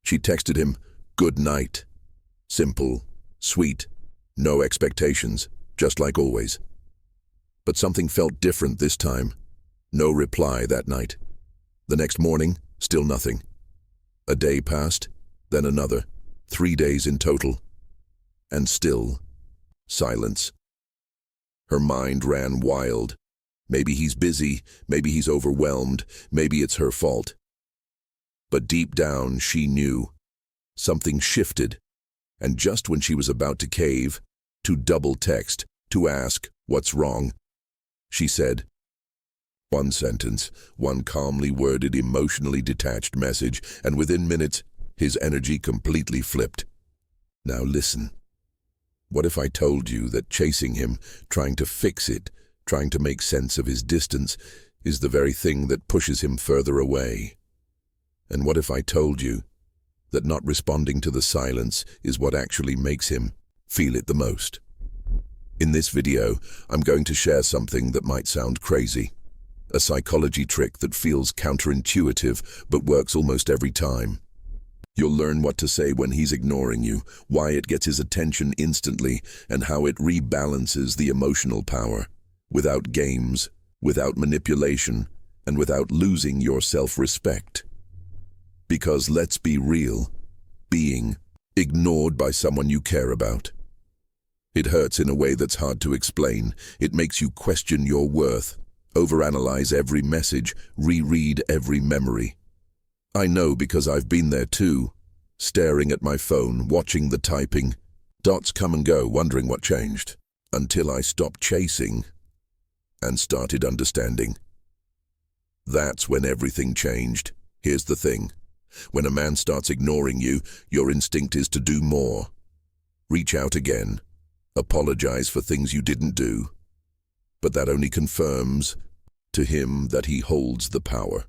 She texted him, "Good night." Simple, sweet, no expectations, just like always. But something felt different this time. No reply that night. The next morning, still nothing. A day passed, then another, 3 days in total. And still, silence. Her mind ran wild. Maybe he's busy, maybe he's overwhelmed, maybe it's her fault. But deep down, she knew. Something shifted, and just when she was about to cave, to double text, to ask, "What's wrong?" she said, one sentence, one calmly worded, emotionally detached message, and within minutes, his energy completely flipped. "Now listen. What if I told you that chasing him, trying to fix it, trying to make sense of his distance, is the very thing that pushes him further away? And what if I told you that not responding to the silence is what actually makes him feel it the most?" In this video, I'm going to share something that might sound crazy. A psychology trick that feels counterintuitive but works almost every time. You'll learn what to say when he's ignoring you, why it gets his attention instantly, and how it rebalances the emotional power. Without games, without manipulation, and without losing your self-respect. Because let's be real, being ignored by someone you care about. It hurts in a way that's hard to explain. It makes you question your worth, overanalyze every message, reread every memory. I know because I've been there too, staring at my phone, watching the typing, dots come and go, wondering what changed, until I stopped chasing and started understanding. That's when everything changed. Here's the thing. When a man starts ignoring you, your instinct is to do more. Reach out again. Apologize for things you didn't do. But that only confirms to him that he holds the power.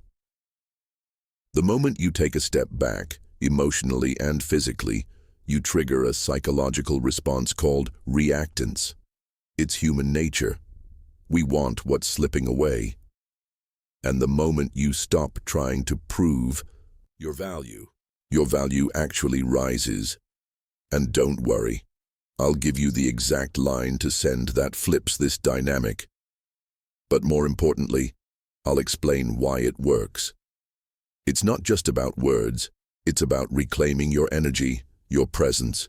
The moment you take a step back, emotionally and physically, you trigger a psychological response called reactance. It's human nature. We want what's slipping away. And the moment you stop trying to prove your value actually rises. And don't worry, I'll give you the exact line to send that flips this dynamic. But more importantly, I'll explain why it works. It's not just about words, it's about reclaiming your energy, your presence,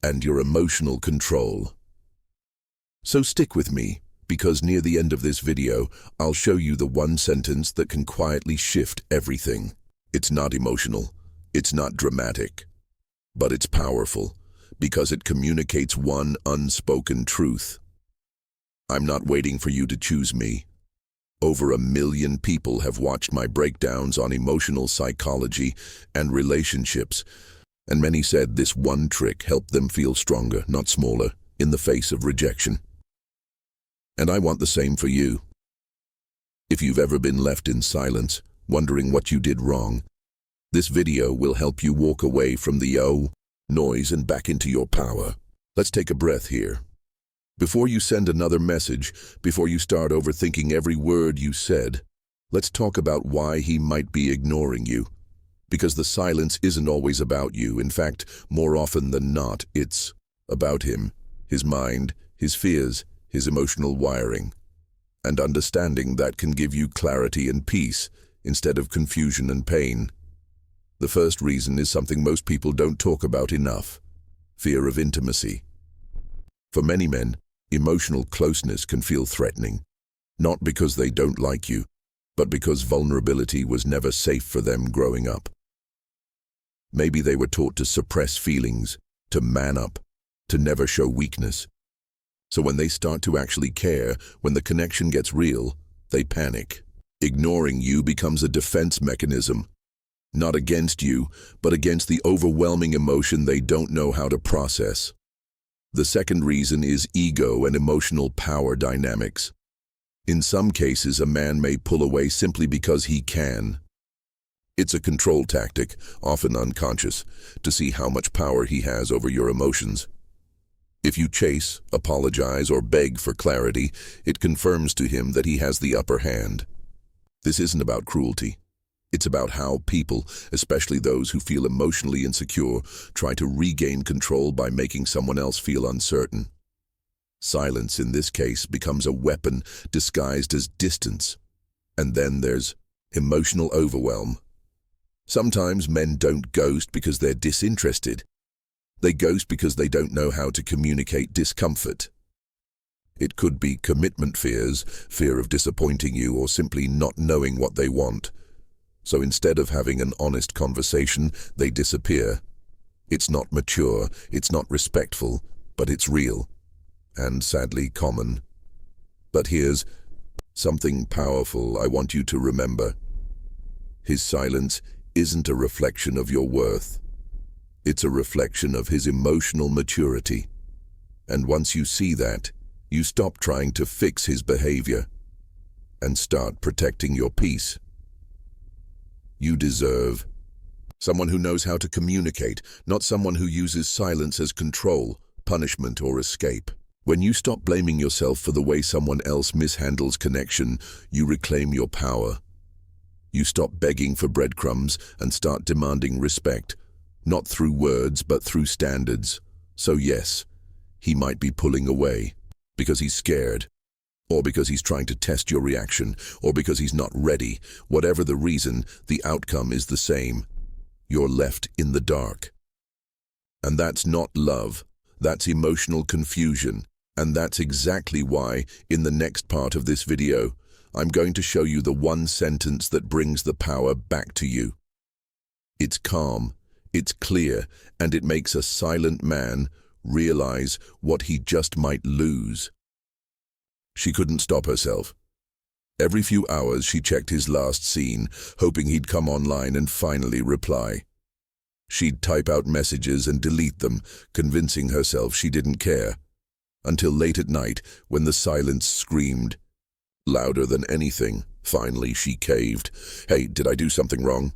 and your emotional control. So stick with me, because near the end of this video, I'll show you the one sentence that can quietly shift everything. It's not emotional, it's not dramatic, but it's powerful, because it communicates one unspoken truth. I'm not waiting for you to choose me. Over 1 million people have watched my breakdowns on emotional psychology and relationships, and many said this one trick helped them feel stronger, not smaller, in the face of rejection. And I want the same for you. If you've ever been left in silence, wondering what you did wrong, this video will help you walk away from the noise and back into your power. Let's take a breath here. Before you send another message, before you start overthinking every word you said, let's talk about why he might be ignoring you. Because the silence isn't always about you. In fact, more often than not, it's about him, his mind, his fears, his emotional wiring. And understanding that can give you clarity and peace instead of confusion and pain. The first reason is something most people don't talk about enough: fear of intimacy. For many men, emotional closeness can feel threatening, not because they don't like you, but because vulnerability was never safe for them growing up. Maybe they were taught to suppress feelings, to man up, to never show weakness. So when they start to actually care, when the connection gets real, they panic. Ignoring you becomes a defense mechanism, not against you, but against the overwhelming emotion they don't know how to process. The second reason is ego and emotional power dynamics. In some cases, a man may pull away simply because he can. It's a control tactic, often unconscious, to see how much power he has over your emotions. If you chase, apologize, or beg for clarity, it confirms to him that he has the upper hand. This isn't about cruelty. It's about how people, especially those who feel emotionally insecure, try to regain control by making someone else feel uncertain. Silence, in this case, becomes a weapon disguised as distance. And then there's emotional overwhelm. Sometimes men don't ghost because they're disinterested. They ghost because they don't know how to communicate discomfort. It could be commitment fears, fear of disappointing you, or simply not knowing what they want. So instead of having an honest conversation, they disappear. It's not mature, it's not respectful, but it's real, and sadly common. But here's something powerful I want you to remember. His silence isn't a reflection of your worth. It's a reflection of his emotional maturity. And once you see that, you stop trying to fix his behavior and start protecting your peace. You deserve someone who knows how to communicate, not someone who uses silence as control, punishment, or escape. When you stop blaming yourself for the way someone else mishandles connection, you reclaim your power. You stop begging for breadcrumbs and start demanding respect, not through words but through standards. So yes, he might be pulling away because he's scared, or because he's trying to test your reaction, or because he's not ready. Whatever the reason, the outcome is the same. You're left in the dark. And that's not love. That's emotional confusion. And that's exactly why, in the next part of this video, I'm going to show you the one sentence that brings the power back to you. It's calm, it's clear, and it makes a silent man realize what he just might lose. She couldn't stop herself. Every few hours she checked his last scene, hoping he'd come online and finally reply. She'd type out messages and delete them, convincing herself she didn't care. Until late at night, when the silence screamed, louder than anything, finally she caved. "Hey, did I do something wrong?"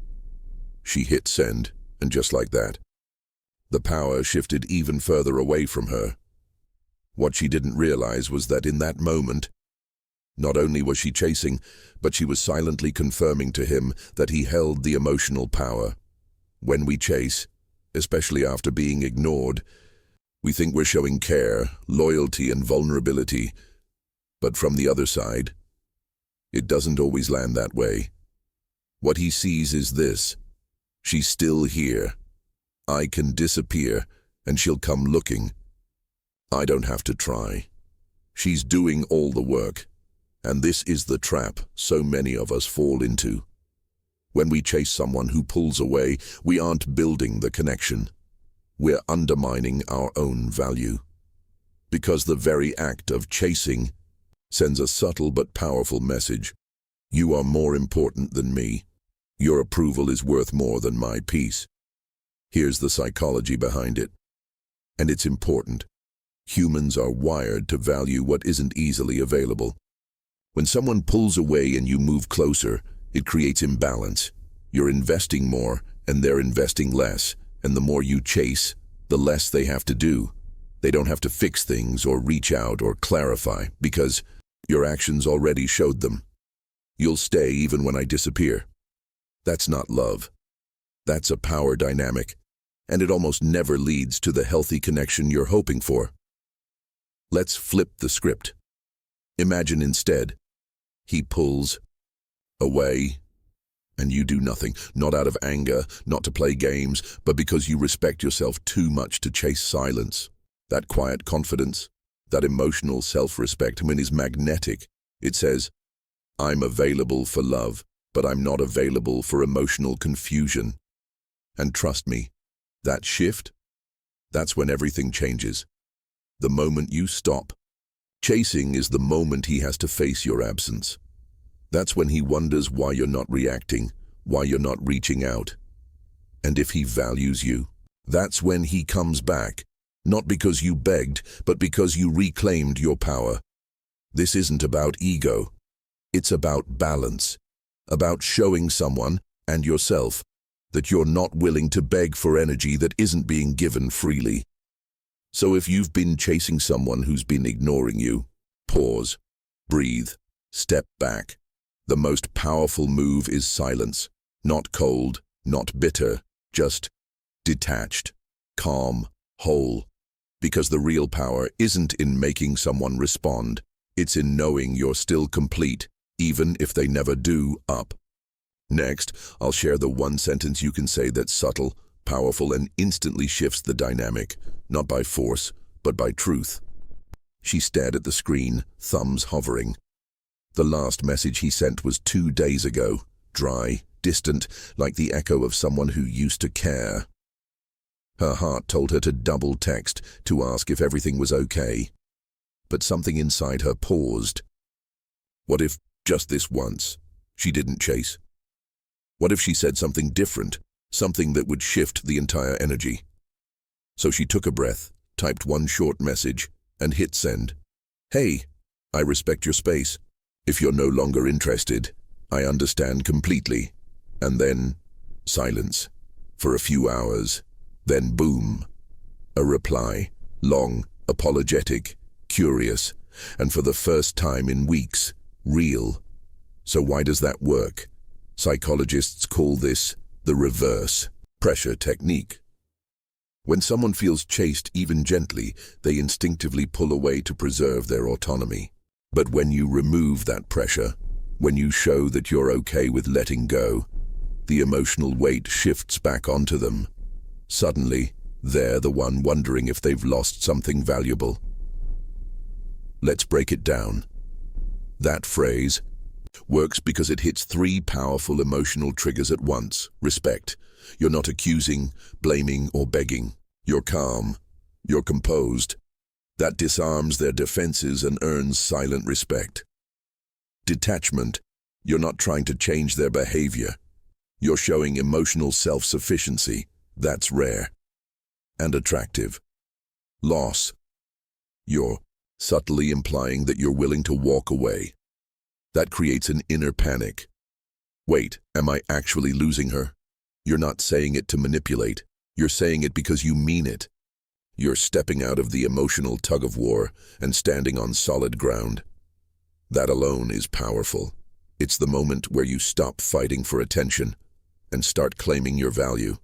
She hit send, and just like that, the power shifted even further away from her. What she didn't realize was that in that moment, not only was she chasing, but she was silently confirming to him that he held the emotional power. When we chase, especially after being ignored, we think we're showing care, loyalty, and vulnerability. But from the other side, it doesn't always land that way. What he sees is this: she's still here. I can disappear, and she'll come looking. I don't have to try. She's doing all the work. And this is the trap so many of us fall into. When we chase someone who pulls away, we aren't building the connection. We're undermining our own value. Because the very act of chasing sends a subtle but powerful message. You are more important than me. Your approval is worth more than my peace. Here's the psychology behind it. And it's important. Humans are wired to value what isn't easily available. When someone pulls away and you move closer, it creates imbalance. You're investing more, and they're investing less. And the more you chase, the less they have to do. They don't have to fix things or reach out or clarify, because your actions already showed them. You'll stay even when I disappear. That's not love. That's a power dynamic, and it almost never leads to the healthy connection you're hoping for. Let's flip the script. Imagine instead, he pulls away, and you do nothing, not out of anger, not to play games, but because you respect yourself too much to chase silence. That quiet confidence, that emotional self-respect, is magnetic. It says, I'm available for love, but I'm not available for emotional confusion. And trust me, that shift, that's when everything changes. The moment you stop. Chasing is the moment he has to face your absence. That's when he wonders why you're not reacting, why you're not reaching out. And if he values you, that's when he comes back, not because you begged, but because you reclaimed your power. This isn't about ego. It's about balance, about showing someone, and yourself, that you're not willing to beg for energy that isn't being given freely. So if you've been chasing someone who's been ignoring you, pause, breathe, step back. The most powerful move is silence, Not cold, not bitter, just detached, calm, whole. Because the real power isn't in making someone respond, it's in knowing you're still complete, even if they never do up. Next, I'll share the one sentence you can say that's subtle, powerful, and instantly shifts the dynamic, not by force, but by truth. She stared at the screen, thumbs hovering. The last message he sent was 2 days ago, dry, distant, like the echo of someone who used to care. Her heart told her to double text, to ask if everything was okay. But something inside her paused. What if, just this once, she didn't chase? What if she said something different, something that would shift the entire energy? So she took a breath, typed one short message, and hit send. Hey, I respect your space. If you're no longer interested, I understand completely. And then, silence. For a few hours. Then boom. A reply. Long, apologetic, curious, and for the first time in weeks, real. So why does that work? Psychologists call this the reverse pressure technique. When someone feels chased even gently, they instinctively pull away to preserve their autonomy. But when you remove that pressure, when you show that you're okay with letting go, the emotional weight shifts back onto them. Suddenly, they're the one wondering if they've lost something valuable. Let's break it down. That phrase works because it hits 3 powerful emotional triggers at once. Respect. You're not accusing, blaming, or begging. You're calm. You're composed. That disarms their defenses and earns silent respect. Detachment. You're not trying to change their behavior. You're showing emotional self-sufficiency. That's rare. And attractive. Loss. You're subtly implying that you're willing to walk away. That creates an inner panic. Wait, am I actually losing her? You're not saying it to manipulate. You're saying it because you mean it. You're stepping out of the emotional tug-of-war and standing on solid ground. That alone is powerful. It's the moment where you stop fighting for attention and start claiming your value.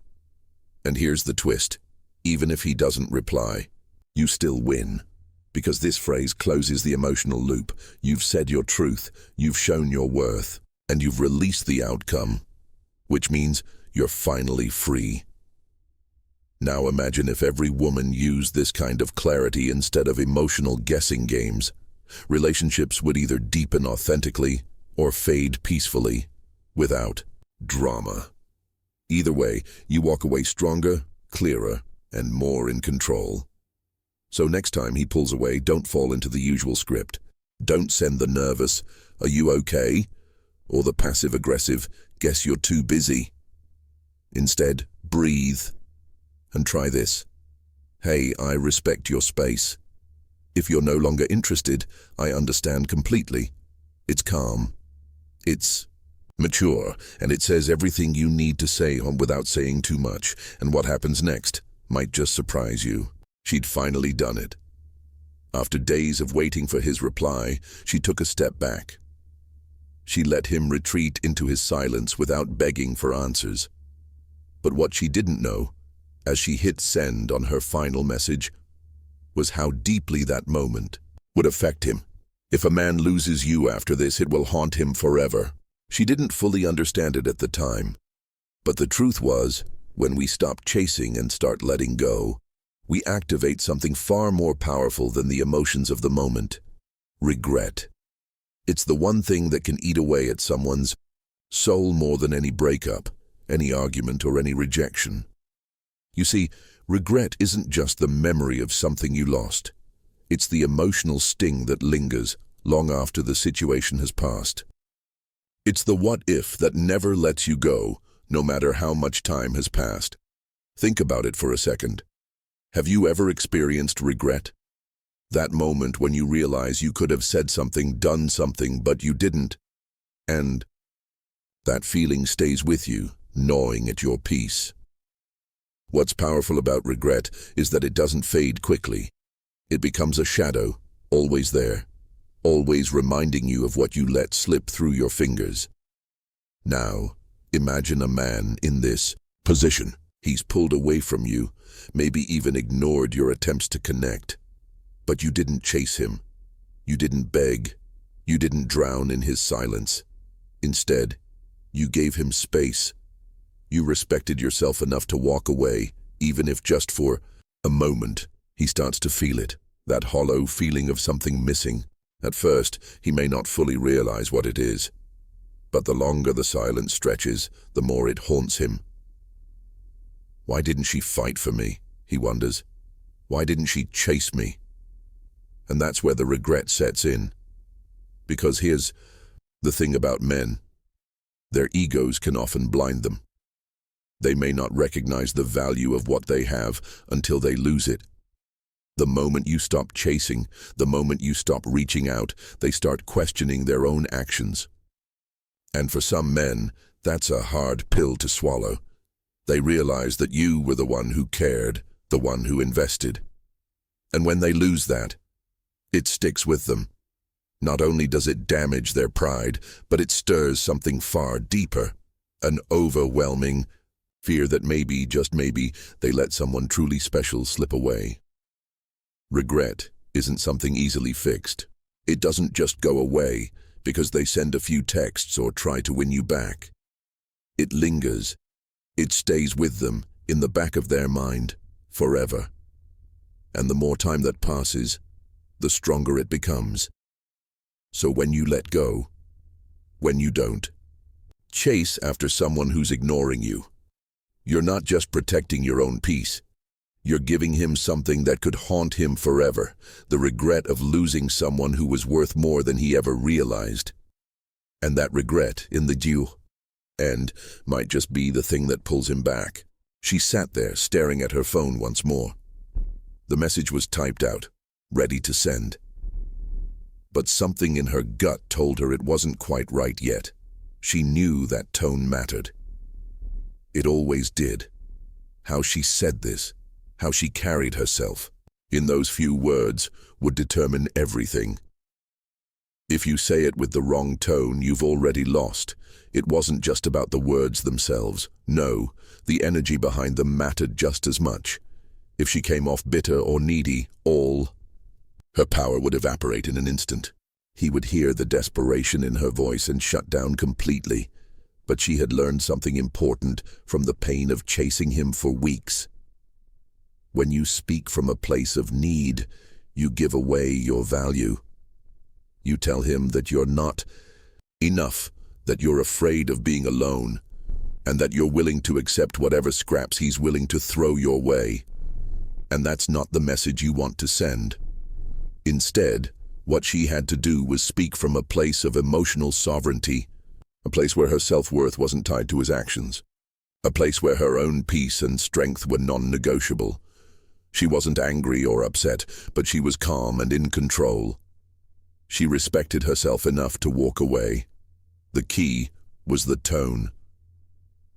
And here's the twist. Even if he doesn't reply, you still win. Because this phrase closes the emotional loop. You've said your truth, you've shown your worth, and you've released the outcome, which means you're finally free. Now imagine if every woman used this kind of clarity instead of emotional guessing games. Relationships would either deepen authentically or fade peacefully, without drama. Either way, you walk away stronger, clearer, and more in control. So next time he pulls away, don't fall into the usual script. Don't send the nervous, "Are you okay?" or the passive-aggressive, "Guess you're too busy." Instead, breathe and try this. "Hey, I respect your space. If you're no longer interested, I understand completely." It's calm. It's mature, and it says everything you need to say without saying too much, and what happens next might just surprise you. She'd finally done it. After days of waiting for his reply, she took a step back. She let him retreat into his silence without begging for answers. But what she didn't know, as she hit send on her final message, was how deeply that moment would affect him. If a man loses you after this, it will haunt him forever. She didn't fully understand it at the time. But the truth was, when we stop chasing and start letting go, we activate something far more powerful than the emotions of the moment: regret. It's the one thing that can eat away at someone's soul more than any breakup, any argument, or any rejection. You see, regret isn't just the memory of something you lost. It's the emotional sting that lingers long after the situation has passed. It's the what if that never lets you go, no matter how much time has passed. Think about it for a second. Have you ever experienced regret? That moment when you realize you could have said something, done something, but you didn't. And that feeling stays with you, gnawing at your peace. What's powerful about regret is that it doesn't fade quickly. It becomes a shadow, always there, always reminding you of what you let slip through your fingers. Now, Imagine a man in this position. He's pulled away from you, maybe even ignored your attempts to connect. But you didn't chase him. You didn't beg. You didn't drown in his silence. Instead, you gave him space. You respected yourself enough to walk away, even if just for a moment. He starts to feel it, that hollow feeling of something missing. At first, he may not fully realize what it is. But the longer the silence stretches, the more it haunts him. Why didn't she fight for me? He wonders. Why didn't she chase me? And that's where the regret sets in. Because here's the thing about men. Their egos can often blind them. They may not recognize the value of what they have until they lose it. The moment you stop chasing, the moment you stop reaching out, they start questioning their own actions. And for some men, that's a hard pill to swallow. They realize that you were the one who cared, the one who invested. And when they lose that, it sticks with them. Not only does it damage their pride, but it stirs something far deeper, an overwhelming fear that maybe, just maybe, they let someone truly special slip away. Regret isn't something easily fixed. It doesn't just go away because they send a few texts or try to win you back. It lingers. It stays with them, in the back of their mind, forever. And the more time that passes, the stronger it becomes. So when you let go, when you don't, chase after someone who's ignoring you, you're not just protecting your own peace. You're giving him something that could haunt him forever, the regret of losing someone who was worth more than he ever realized. And that regret, in the end, might just be the thing that pulls him back. She sat there, staring at her phone once more. The message was typed out, ready to send. But something in her gut told her it wasn't quite right yet. She knew that tone mattered. It always did. How she said this, how she carried herself, in those few words, would determine everything. If you say it with the wrong tone, you've already lost. It wasn't just about the words themselves. No, the energy behind them mattered just as much. If she came off bitter or needy, her power would evaporate in an instant. He would hear the desperation in her voice and shut down completely. But she had learned something important from the pain of chasing him for weeks. When you speak from a place of need, you give away your value. You tell him that you're not enough, that you're afraid of being alone, and that you're willing to accept whatever scraps he's willing to throw your way. And that's not the message you want to send. Instead, what she had to do was speak from a place of emotional sovereignty, a place where her self-worth wasn't tied to his actions, a place where her own peace and strength were non-negotiable. She wasn't angry or upset, but she was calm and in control. She respected herself enough to walk away. The key was the tone.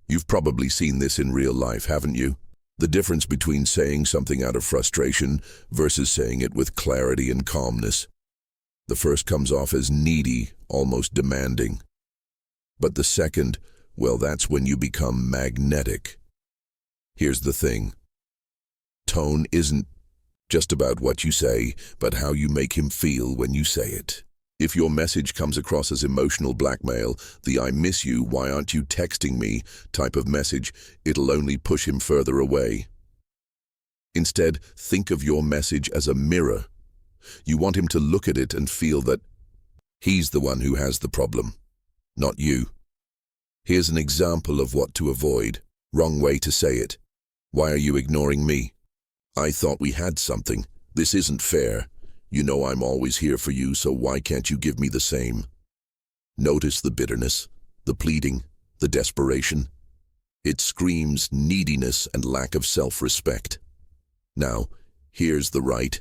You've probably seen this in real life, haven't you? The difference between saying something out of frustration versus saying it with clarity and calmness. The first comes off as needy, almost demanding. But the second, well, that's when you become magnetic. Here's the thing. Tone isn't just about what you say, but how you make him feel when you say it. If your message comes across as emotional blackmail, the "I miss you, why aren't you texting me" type of message, it'll only push him further away. Instead, think of your message as a mirror. You want him to look at it and feel that he's the one who has the problem, not you. Here's an example of what to avoid. Wrong way to say it. Why are you ignoring me? I thought we had something. This isn't fair. You know I'm always here for you, so why can't you give me the same? Notice the bitterness, the pleading, the desperation. It screams neediness and lack of self-respect. Now, here's the right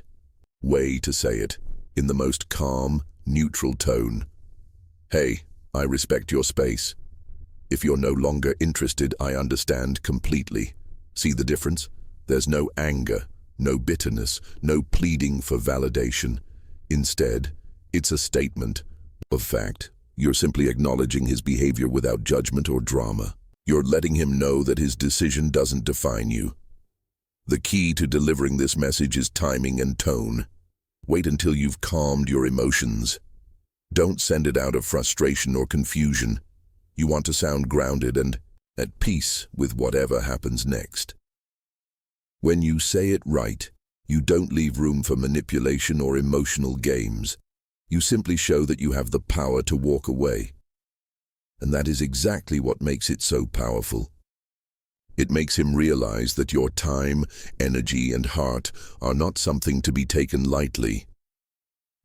way to say it, in the most calm, neutral tone. Hey, I respect your space. If you're no longer interested, I understand completely. See the difference? There's no anger, no bitterness, no pleading for validation. Instead, it's a statement of fact. You're simply acknowledging his behavior without judgment or drama. You're letting him know that his decision doesn't define you. The key to delivering this message is timing and tone. Wait until you've calmed your emotions. Don't send it out of frustration or confusion. You want to sound grounded and at peace with whatever happens next. When you say it right, you don't leave room for manipulation or emotional games. You simply show that you have the power to walk away. And that is exactly what makes it so powerful. It makes him realize that your time, energy, and heart are not something to be taken lightly.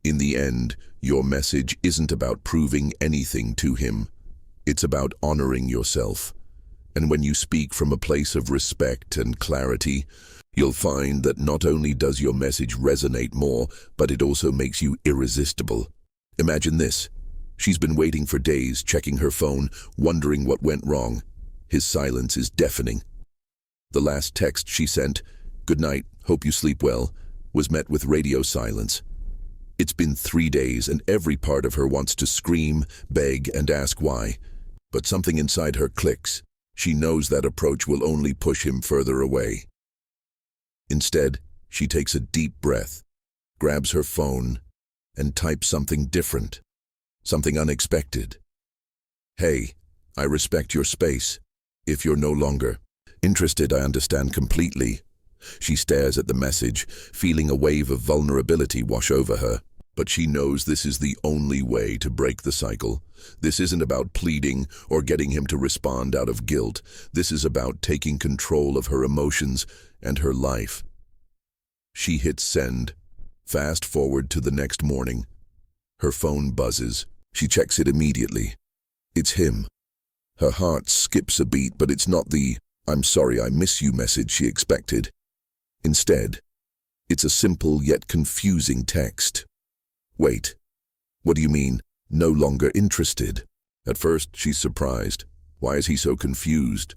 In the end, your message isn't about proving anything to him. It's about honoring yourself. And when you speak from a place of respect and clarity, you'll find that not only does your message resonate more, but it also makes you irresistible. Imagine this. She's been waiting for days, checking her phone, wondering what went wrong. His silence is deafening. The last text she sent, "Good night, hope you sleep well," was met with radio silence. It's been 3 days and every part of her wants to scream, beg, and ask why. But something inside her clicks. She knows that approach will only push him further away. Instead, she takes a deep breath, grabs her phone, and types something different, something unexpected. "Hey, I respect your space. If you're no longer interested, I understand completely." She stares at the message, feeling a wave of vulnerability wash over her. But she knows this is the only way to break the cycle. This isn't about pleading or getting him to respond out of guilt. This is about taking control of her emotions and her life. She hits send. Fast forward to the next morning. Her phone buzzes. She checks it immediately. It's him. Her heart skips a beat, but it's not the "I'm sorry I miss you" message she expected. Instead, it's a simple yet confusing text. "Wait, what do you mean, no longer interested?" At first, she's surprised. Why is he so confused?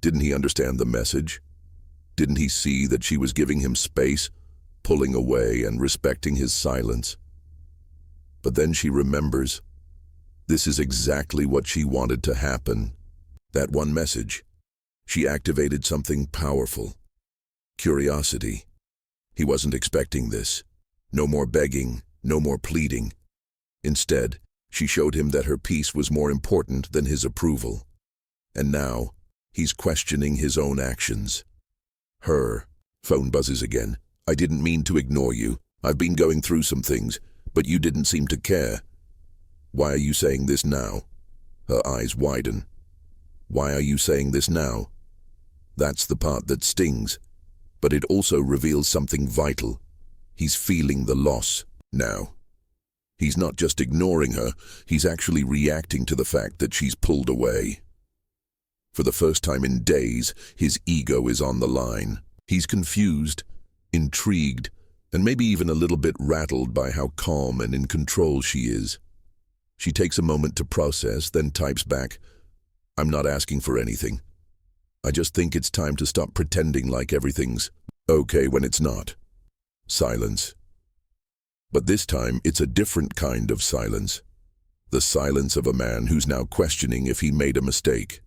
Didn't he understand the message? Didn't he see that she was giving him space, pulling away and respecting his silence? But then she remembers. This is exactly what she wanted to happen. That one message. She activated something powerful. Curiosity. He wasn't expecting this. No more begging. No more pleading. Instead, she showed him that her peace was more important than his approval. And now, he's questioning his own actions. Her phone buzzes again. "I didn't mean to ignore you. I've been going through some things, but you didn't seem to care. Why are you saying this now?" Her eyes widen. "Why are you saying this now?" That's the part that stings, but it also reveals something vital. He's feeling the loss. Now, he's not just ignoring her, he's actually reacting to the fact that she's pulled away. For the first time in days, his ego is on the line. He's confused, intrigued, and maybe even a little bit rattled by how calm and in control she is. She takes a moment to process, then types back, "I'm not asking for anything. I just think it's time to stop pretending like everything's okay when it's not." Silence. But this time, it's a different kind of silence. The silence of a man who's now questioning if he made a mistake.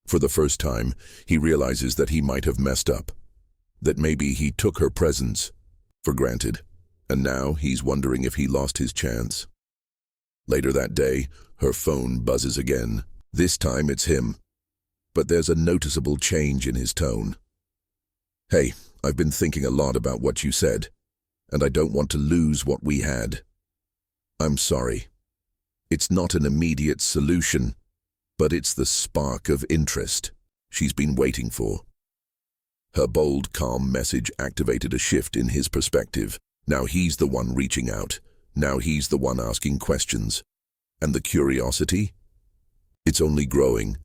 For the first time, he realizes that he might have messed up. That maybe he took her presence for granted. And now he's wondering if he lost his chance. Later that day, her phone buzzes again. This time it's him. But there's a noticeable change in his tone. "Hey, I've been thinking a lot about what you said. And I don't want to lose what we had. I'm sorry. It's not an immediate solution, but it's the spark of interest she's been waiting for." Her bold, calm message activated a shift in his perspective. Now he's the one reaching out. Now he's the one asking questions. And the curiosity? It's only growing.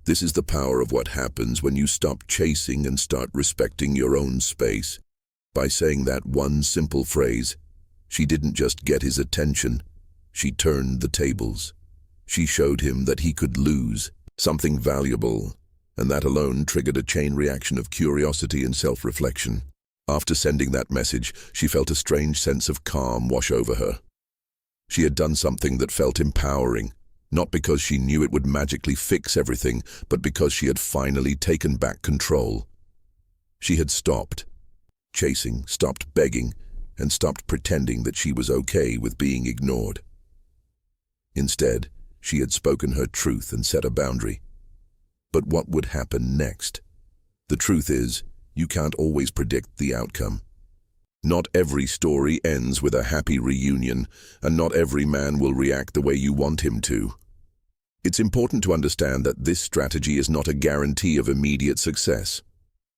This is the power of what happens when you stop chasing and start respecting your own space. By saying that one simple phrase, she didn't just get his attention, she turned the tables. She showed him that he could lose something valuable, and that alone triggered a chain reaction of curiosity and self-reflection. After sending that message, she felt a strange sense of calm wash over her. She had done something that felt empowering, Not because she knew it would magically fix everything, but because she had finally taken back control. She had stopped chasing, stopped begging, and stopped pretending that she was okay with being ignored. Instead, she had spoken her truth and set a boundary. But what would happen next? The truth is, you can't always predict the outcome. Not every story ends with a happy reunion, and not every man will react the way you want him to. It's important to understand that this strategy is not a guarantee of immediate success.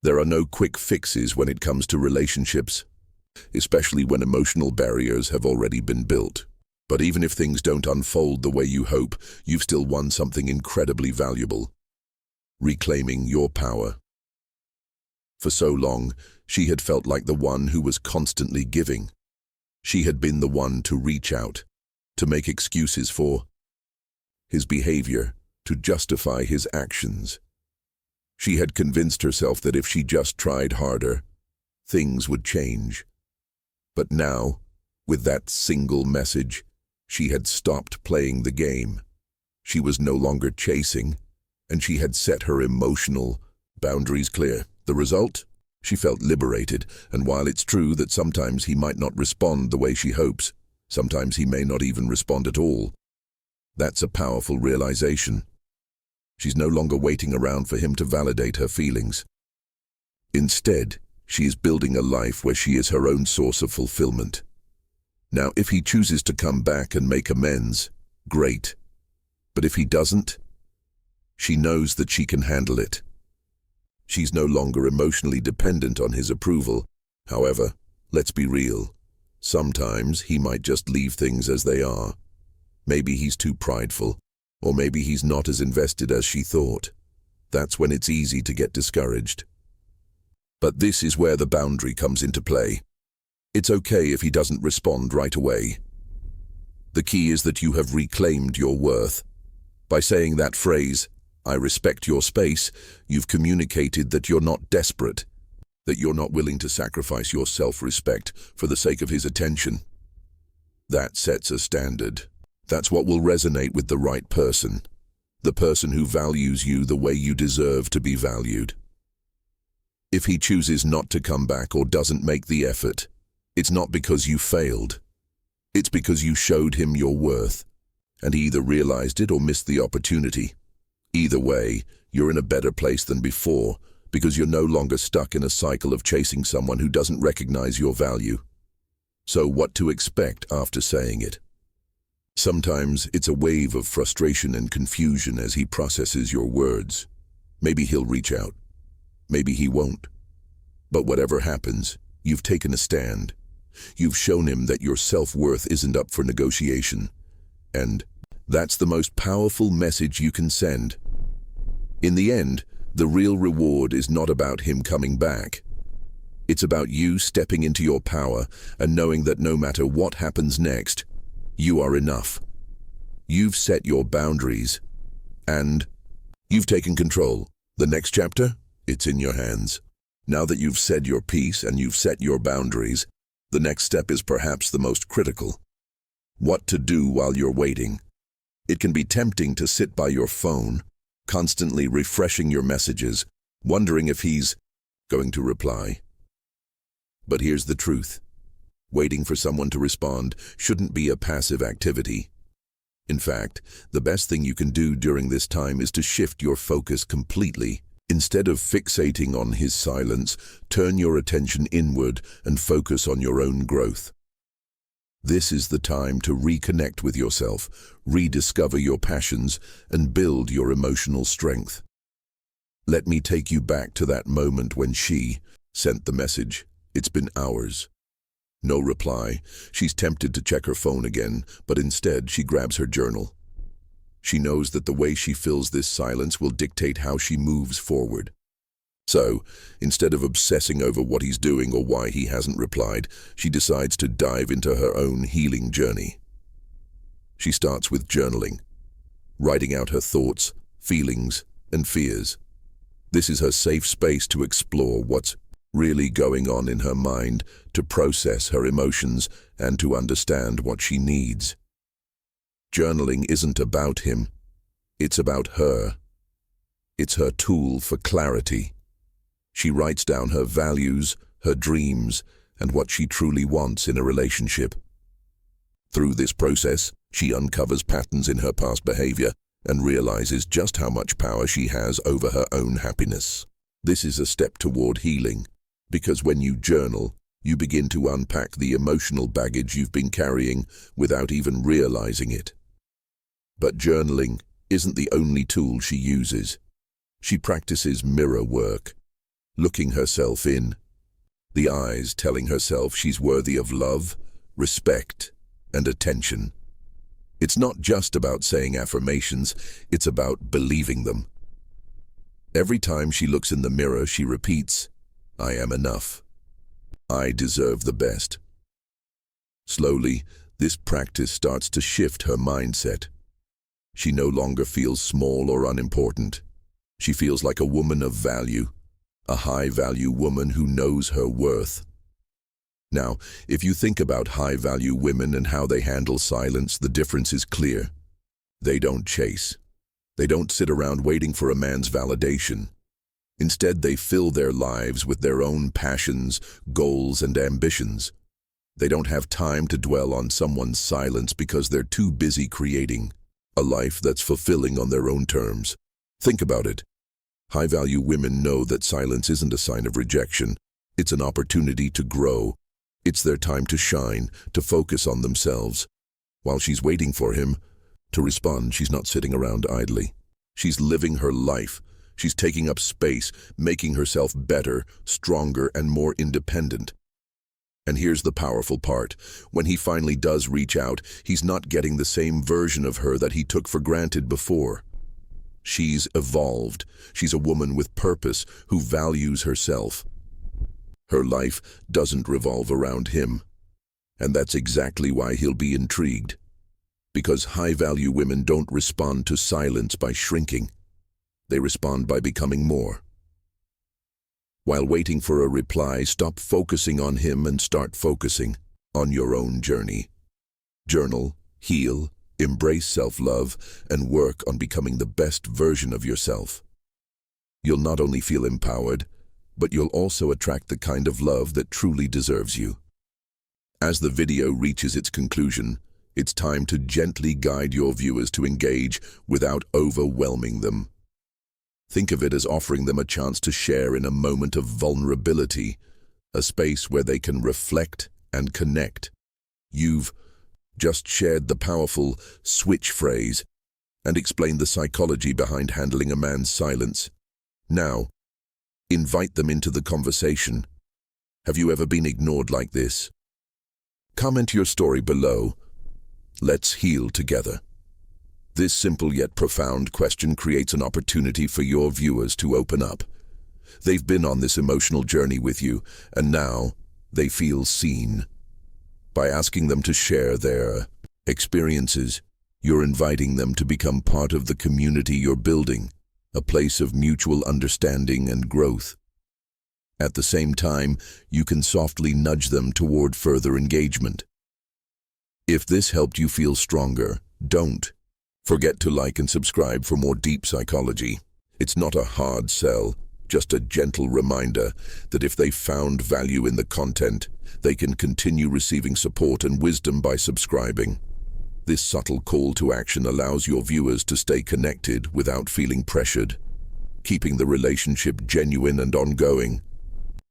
There are no quick fixes when it comes to relationships, especially when emotional barriers have already been built. But even if things don't unfold the way you hope, you've still won something incredibly valuable: reclaiming your power. For so long, she had felt like the one who was constantly giving. She had been the one to reach out, to make excuses for his behavior, to justify his actions. She had convinced herself that if she just tried harder, things would change. But now, with that single message, she had stopped playing the game. She was no longer chasing, and she had set her emotional boundaries clear. The result? She felt liberated, and while it's true that sometimes he might not respond the way she hopes, sometimes he may not even respond at all, that's a powerful realization. She's no longer waiting around for him to validate her feelings. Instead, she is building a life where she is her own source of fulfillment. Now, if he chooses to come back and make amends, great. But if he doesn't, she knows that she can handle it. She's no longer emotionally dependent on his approval. However, let's be real. Sometimes he might just leave things as they are. Maybe he's too prideful, or maybe he's not as invested as she thought. That's when it's easy to get discouraged. But this is where the boundary comes into play. It's okay if he doesn't respond right away. The key is that you have reclaimed your worth. By saying that phrase, "I respect your space," you've communicated that you're not desperate, that you're not willing to sacrifice your self-respect for the sake of his attention. That sets a standard. That's what will resonate with the right person, the person who values you the way you deserve to be valued. If he chooses not to come back or doesn't make the effort, it's not because you failed. It's because you showed him your worth, and he either realized it or missed the opportunity. Either way, you're in a better place than before, because you're no longer stuck in a cycle of chasing someone who doesn't recognize your value. So what to expect after saying it? Sometimes it's a wave of frustration and confusion as he processes your words. Maybe he'll reach out. Maybe he won't. But whatever happens, you've taken a stand. You've shown him that your self-worth isn't up for negotiation. And that's the most powerful message you can send. In the end, the real reward is not about him coming back. It's about you stepping into your power and knowing that no matter what happens next, you are enough. You've set your boundaries, and you've taken control. The next chapter? It's in your hands. Now that you've said your piece and you've set your boundaries, the next step is perhaps the most critical. What to do while you're waiting. It can be tempting to sit by your phone, constantly refreshing your messages, wondering if he's going to reply. But here's the truth. Waiting for someone to respond shouldn't be a passive activity. In fact, the best thing you can do during this time is to shift your focus completely. Instead of fixating on his silence, turn your attention inward and focus on your own growth. This is the time to reconnect with yourself, rediscover your passions, and build your emotional strength. Let me take you back to that moment when she sent the message. It's been hours. No reply. She's tempted to check her phone again, but instead she grabs her journal. She knows that the way she fills this silence will dictate how she moves forward. So, instead of obsessing over what he's doing or why he hasn't replied, she decides to dive into her own healing journey. She starts with journaling, writing out her thoughts, feelings, and fears. This is her safe space to explore what's really going on in her mind, to process her emotions, and to understand what she needs. Journaling isn't about him. It's about her. It's her tool for clarity. She writes down her values, her dreams, and what she truly wants in a relationship. Through this process, she uncovers patterns in her past behavior and realizes just how much power she has over her own happiness. This is a step toward healing, because when you journal, you begin to unpack the emotional baggage you've been carrying without even realizing it. But journaling isn't the only tool she uses. She practices mirror work, looking herself in, the eyes telling herself she's worthy of love, respect, and attention. It's not just about saying affirmations, it's about believing them. Every time she looks in the mirror, she repeats, "I am enough. I deserve the best." Slowly, this practice starts to shift her mindset. She no longer feels small or unimportant. She feels like a woman of value, a high-value woman who knows her worth. Now, if you think about high-value women and how they handle silence, the difference is clear. They don't chase. They don't sit around waiting for a man's validation. Instead, they fill their lives with their own passions, goals, and ambitions. They don't have time to dwell on someone's silence because they're too busy creating a life that's fulfilling on their own terms. Think about it. High-value women know that silence isn't a sign of rejection. It's an opportunity to grow. It's their time to shine, to focus on themselves. While she's waiting for him to respond, she's not sitting around idly. She's living her life. She's taking up space, making herself better, stronger, and more independent. And here's the powerful part. When he finally does reach out, he's not getting the same version of her that he took for granted before. She's evolved. She's a woman with purpose who values herself. Her life doesn't revolve around him. And that's exactly why he'll be intrigued. Because high-value women don't respond to silence by shrinking. They respond by becoming more. While waiting for a reply, stop focusing on him and start focusing on your own journey. Journal, heal, embrace self-love, and work on becoming the best version of yourself. You'll not only feel empowered, but you'll also attract the kind of love that truly deserves you. As the video reaches its conclusion, it's time to gently guide your viewers to engage without overwhelming them. Think of it as offering them a chance to share in a moment of vulnerability, a space where they can reflect and connect. You've just shared the powerful switch phrase and explained the psychology behind handling a man's silence. Now, invite them into the conversation. Have you ever been ignored like this? Comment your story below. Let's heal together. This simple yet profound question creates an opportunity for your viewers to open up. They've been on this emotional journey with you, and now they feel seen. By asking them to share their experiences, you're inviting them to become part of the community you're building, a place of mutual understanding and growth. At the same time, you can softly nudge them toward further engagement. If this helped you feel stronger, don't forget to like and subscribe for more deep psychology. It's not a hard sell, just a gentle reminder that if they found value in the content, they can continue receiving support and wisdom by subscribing. This subtle call to action allows your viewers to stay connected without feeling pressured, keeping the relationship genuine and ongoing.